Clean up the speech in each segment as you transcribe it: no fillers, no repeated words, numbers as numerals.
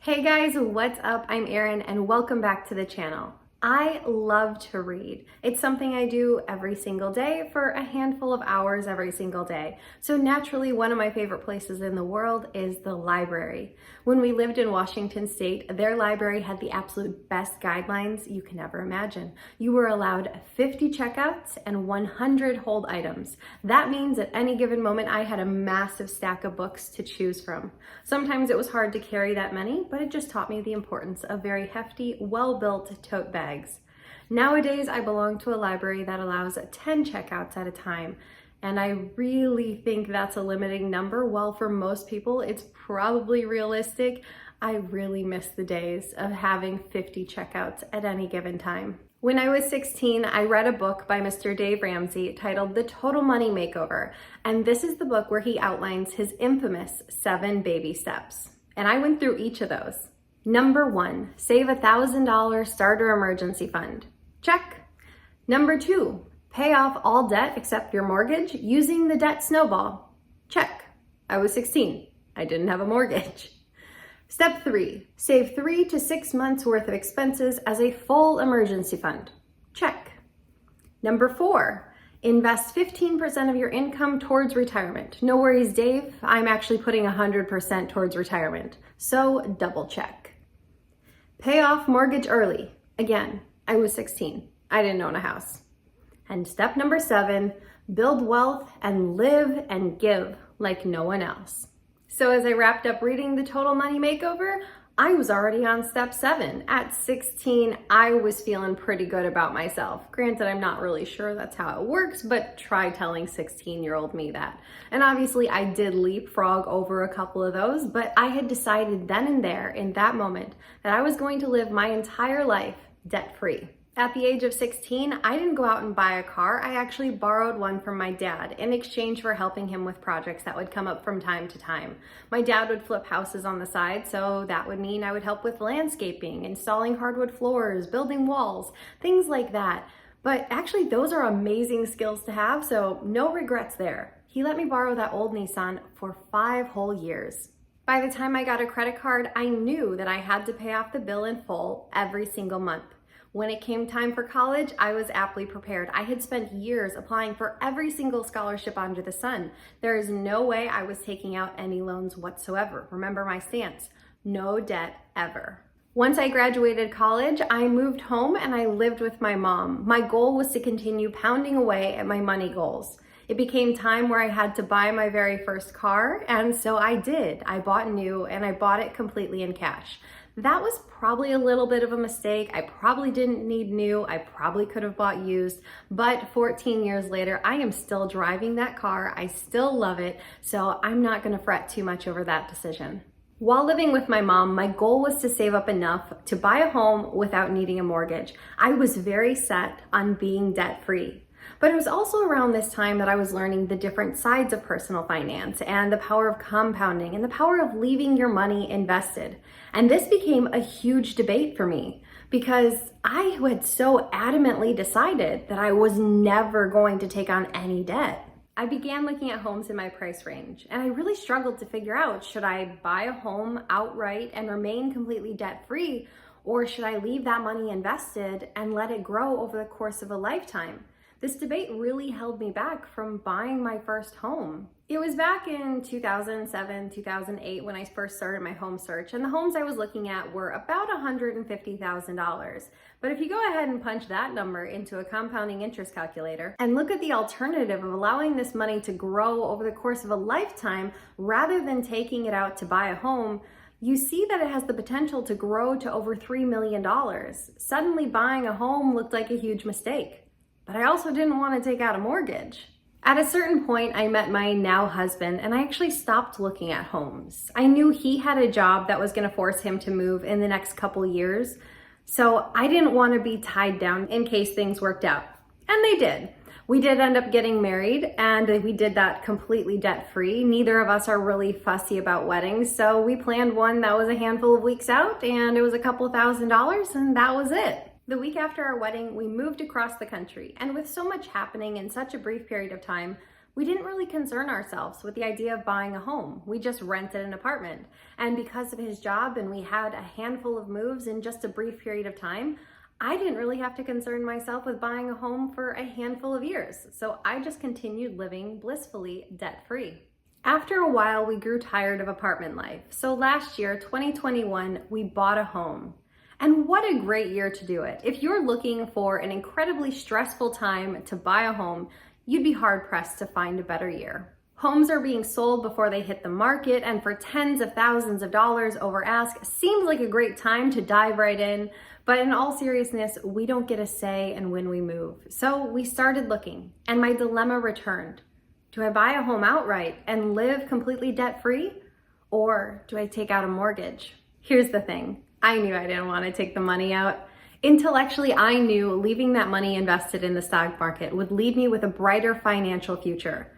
Hey guys, what's up? I'm Erin and welcome back to the channel. I love to read. It's something I do every single day for a handful of hours every single day. So naturally, one of my favorite places in the world is the library. When we lived in Washington State, their library had the absolute best guidelines you can ever imagine. You were allowed 50 checkouts and 100 hold items. That means at any given moment, I had a massive stack of books to choose from. Sometimes it was hard to carry that many, but it just taught me the importance of very hefty, well-built tote bags. Nowadays, I belong to a library that allows 10 checkouts at a time, and I really think that's a limiting number. While for most people, it's probably realistic. I really miss the days of having 50 checkouts at any given time. When I was 16, I read a book by Mr. Dave Ramsey titled The Total Money Makeover, and this is the book where he outlines his infamous 7 baby steps. And I went through each of those. Number 1, save $1,000 starter emergency fund. Check. Number 2, pay off all debt except your mortgage using the debt snowball. Check. I was 16. I didn't have a mortgage. Step 3, save 3 to 6 months worth of expenses as a full emergency fund. Check. Number 4, invest 15% of your income towards retirement. No worries, Dave. I'm actually putting 100% towards retirement. So double check. Pay off mortgage early. Again, I was 16. I didn't own a house. And step number 7, build wealth and live and give like no one else. So as I wrapped up reading The Total Money Makeover, I was already on step 7. At 16, I was feeling pretty good about myself. Granted, I'm not really sure that's how it works, but try telling 16-year-old me that. And obviously I did leapfrog over a couple of those, but I had decided then and there in that moment that I was going to live my entire life debt-free. At the age of 16, I didn't go out and buy a car. I actually borrowed one from my dad in exchange for helping him with projects that would come up from time to time. My dad would flip houses on the side, so that would mean I would help with landscaping, installing hardwood floors, building walls, things like that. But actually, those are amazing skills to have, so no regrets there. He let me borrow that old Nissan for 5 whole years. By the time I got a credit card, I knew that I had to pay off the bill in full every single month. When it came time for college, I was aptly prepared. I had spent years applying for every single scholarship under the sun. There is no way I was taking out any loans whatsoever. Remember my stance, no debt ever. Once I graduated college, I moved home and I lived with my mom. My goal was to continue pounding away at my money goals. It became time where I had to buy my very first car, and so I did. I bought new and I bought it completely in cash. That was probably a little bit of a mistake. I probably didn't need new. I probably could have bought used, but 14 years later, I am still driving that car. I still love it, so I'm not gonna fret too much over that decision. While living with my mom, my goal was to save up enough to buy a home without needing a mortgage. I was very set on being debt-free. But it was also around this time that I was learning the different sides of personal finance and the power of compounding and the power of leaving your money invested. And this became a huge debate for me because I had so adamantly decided that I was never going to take on any debt. I began looking at homes in my price range, and I really struggled to figure out, should I buy a home outright and remain completely debt-free, or should I leave that money invested and let it grow over the course of a lifetime? This debate really held me back from buying my first home. It was back in 2007, 2008 when I first started my home search, and the homes I was looking at were about $150,000. But if you go ahead and punch that number into a compounding interest calculator and look at the alternative of allowing this money to grow over the course of a lifetime rather than taking it out to buy a home, you see that it has the potential to grow to over $3 million. Suddenly buying a home looked like a huge mistake. But I also didn't want to take out a mortgage. At a certain point, I met my now husband, and I actually stopped looking at homes. I knew he had a job that was going to force him to move in the next couple years, so I didn't want to be tied down in case things worked out. And they did. We did end up getting married, and we did that completely debt-free. Neither of us are really fussy about weddings, so we planned one that was a handful of weeks out, and it was a couple $1,000s, and that was it. The week after our wedding, we moved across the country, and with so much happening in such a brief period of time, We didn't really concern ourselves with the idea of buying a home. We just rented an apartment. And because of his job and we had a handful of moves in just a brief period of time, I didn't really have to concern myself with buying a home for a handful of years. So I just continued living blissfully debt-free. After a while, we grew tired of apartment life. So last year, 2021, we bought a home. And what a great year to do it. If you're looking for an incredibly stressful time to buy a home, you'd be hard-pressed to find a better year. Homes are being sold before they hit the market, and for tens of thousands of dollars over ask seems like a great time to dive right in. But in all seriousness, we don't get a say in when we move. So we started looking, and my dilemma returned. Do I buy a home outright and live completely debt-free? Or do I take out a mortgage? Here's the thing. I knew I didn't want to take the money out. Intellectually, I knew leaving that money invested in the stock market would leave me with a brighter financial future.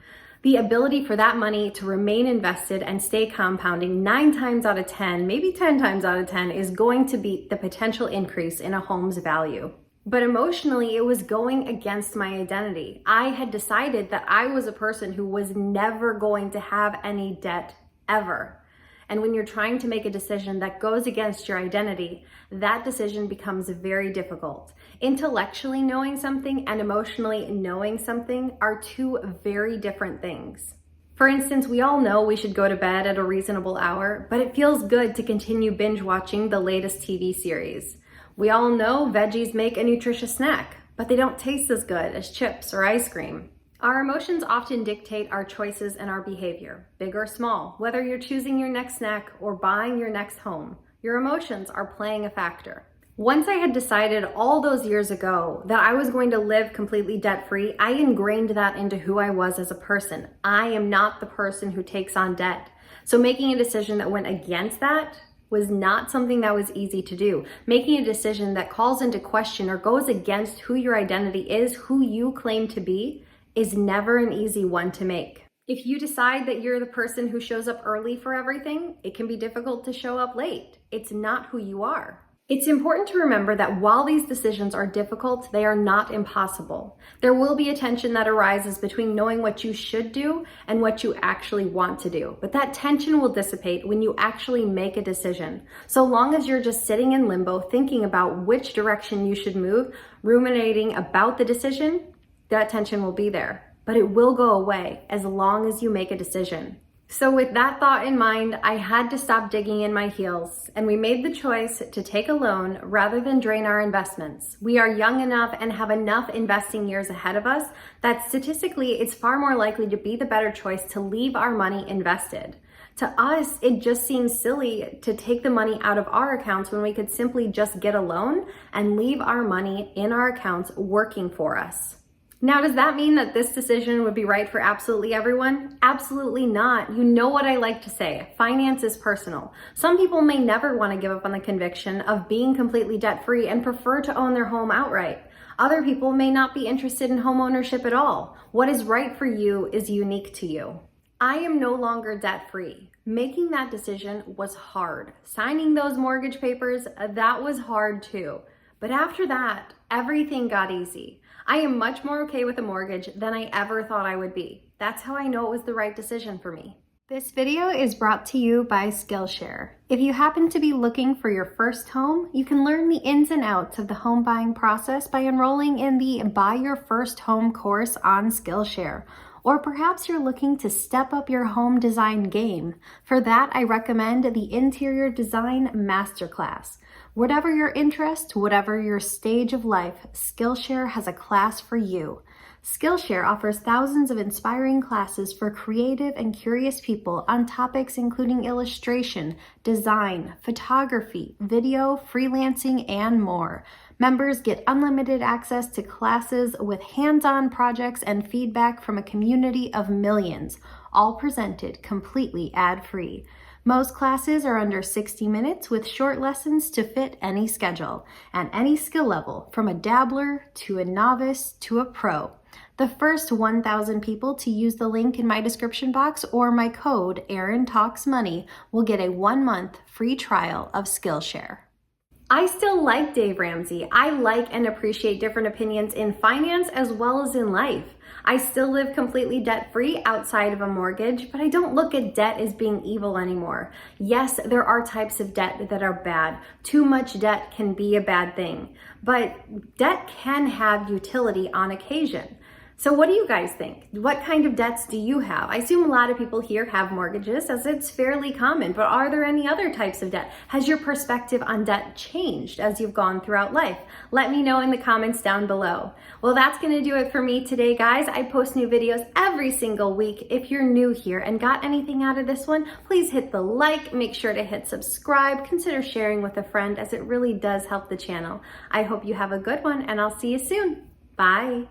The ability for that money to remain invested and stay compounding 9 times out of 10, maybe 10 times out of 10, is going to beat the potential increase in a home's value. But emotionally, it was going against my identity. I had decided that I was a person who was never going to have any debt ever. And when you're trying to make a decision that goes against your identity, that decision becomes very difficult. Intellectually knowing something and emotionally knowing something are two very different things. For instance, we all know we should go to bed at a reasonable hour, but it feels good to continue binge watching the latest TV series. We all know veggies make a nutritious snack, but they don't taste as good as chips or ice cream. Our emotions often dictate our choices and our behavior, big or small. Whether you're choosing your next snack or buying your next home, your emotions are playing a factor. Once I had decided all those years ago that I was going to live completely debt-free, I ingrained that into who I was as a person. I am not the person who takes on debt. So making a decision that went against that was not something that was easy to do. Making a decision that calls into question or goes against who your identity is, who you claim to be, is never an easy one to make. If you decide that you're the person who shows up early for everything, it can be difficult to show up late. It's not who you are. It's important to remember that while these decisions are difficult, they are not impossible. There will be a tension that arises between knowing what you should do and what you actually want to do. But that tension will dissipate when you actually make a decision. So long as you're just sitting in limbo, thinking about which direction you should move, ruminating about the decision, that tension will be there, but it will go away as long as you make a decision. So with that thought in mind, I had to stop digging in my heels, and we made the choice to take a loan rather than drain our investments. We are young enough and have enough investing years ahead of us that statistically it's far more likely to be the better choice to leave our money invested. To us, it just seems silly to take the money out of our accounts when we could simply just get a loan and leave our money in our accounts working for us. Now, does that mean that this decision would be right for absolutely everyone? Absolutely not. You know what I like to say, finance is personal. Some people may never want to give up on the conviction of being completely debt-free and prefer to own their home outright. Other people may not be interested in home ownership at all. What is right for you is unique to you. I am no longer debt-free. Making that decision was hard. Signing those mortgage papers, that was hard too. But after that, everything got easy. I am much more okay with a mortgage than I ever thought I would be. That's how I know it was the right decision for me. This video is brought to you by Skillshare. If you happen to be looking for your first home, you can learn the ins and outs of the home buying process by enrolling in the Buy Your First Home course on Skillshare. Or perhaps you're looking to step up your home design game. For that, I recommend the Interior Design Masterclass. Whatever your interest, whatever your stage of life, Skillshare has a class for you. Skillshare offers thousands of inspiring classes for creative and curious people on topics including illustration, design, photography, video, freelancing, and more. Members get unlimited access to classes with hands-on projects and feedback from a community of millions, all presented completely ad-free. Most classes are under 60 minutes with short lessons to fit any schedule and any skill level, from a dabbler to a novice to a pro. The first 1,000 people to use the link in my description box or my code ErinTalksMoney will get a 1-month free trial of Skillshare. I still like Dave Ramsey. I like and appreciate different opinions in finance as well as in life. I still live completely debt-free outside of a mortgage, but I don't look at debt as being evil anymore. Yes, there are types of debt that are bad. Too much debt can be a bad thing, but debt can have utility on occasion. So what do you guys think? What kind of debts do you have? I assume a lot of people here have mortgages, as it's fairly common, but are there any other types of debt? Has your perspective on debt changed as you've gone throughout life? Let me know in the comments down below. Well, that's gonna do it for me today, guys. I post new videos every single week. If you're new here and got anything out of this one, please hit the like, make sure to hit subscribe, consider sharing with a friend, as it really does help the channel. I hope you have a good one, and I'll see you soon. Bye.